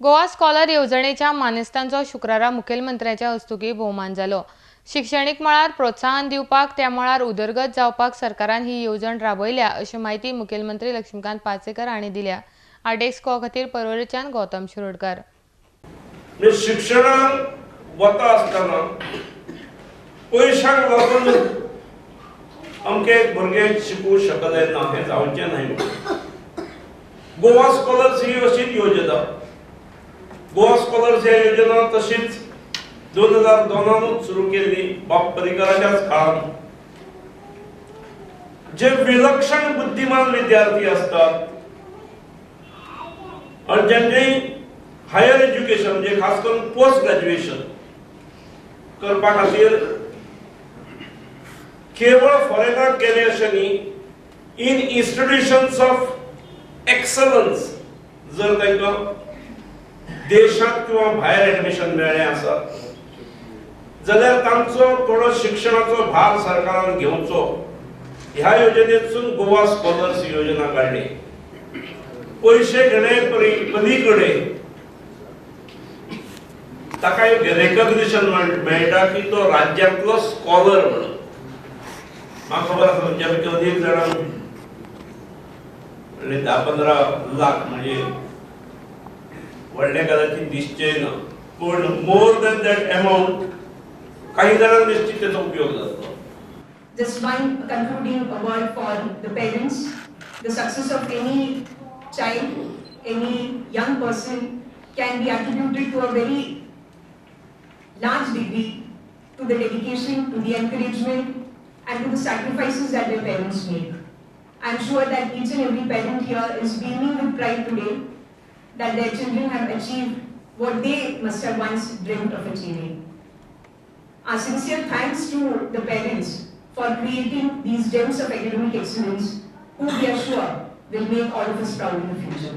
Goa scholar येवजणेच्या मानेस्तांचो शुक्रारा मुखेलमंत्र्यांच्या हस्तुकी भोवमान जालो। शिक्षणीक मळार प्रोत्साहन दिवपाक त्या मळार उदरगत जावपाक सरकारान ही येवजण राबयल्या अशी माहिती मुखेलमंत्री लक्ष्मीकांत पार्सेकर हांणी दिल्या। आर्डेक्सको खातीर परवरीच्यान गौतम शिरोडकर। शिक्षणाक वता आसतना पयशांक लागून अमके भुरगे शिकूंक शकले ना हे जावचें न्हय। गोवा स्कॉलर्स ही अशीच योजना। गोवा स्कॉलर्स ह्या योजना तशीच 2002 सुरू केली बाब पर्रीकराच्याच काळात। जे विलक्षण बुद्धिमान विद्यार्थी असतात आणि ज्यांनी हायर एज्युकेशन म्हणजे खास करून पोस्ट ग्रॅज्युएशन करपा खातीर केवळ फॉरेनाक गेले अशें न्ही, इन इन्स्टिट्यूशन्स ऑफ एक्सलन्स जर तांकां देशांत किंवा भायर एडमिशन मेळ्ळें आसा जाल्यार तांचो थोडो शिक्षणाचो भार सरकारान घेवचो ह्या योजनेतून गोवा स्कॉलर्स योजना काडली। पैसे घेणे पलीकडे ताका एक रेकॉग्निशन मेळटा की तो राज्यांतलो स्कॉलर म्हणून। म्हाका खबर आसा तुमच्या पैकी अनेक जाणांक 10-15 लाख म्हणजे व्हडल्या कालाची दिसचें ना, पण मोर दॅन दॅट अमाउंट काही जणांक निश्चित त्याचा उपयोग जातो। Just one concluding word for the parents. The success of any child, any young person can be attributed to a very large degree to the dedication, to the encouragement and to the sacrifices that their parents make. I am sure that each and every parent here is beaming with pride today that their children have achieved what they must have once dreamt of achieving. Our sincere thanks to the parents for creating these gems of academic excellence, who we are sure will make all of us proud in the future.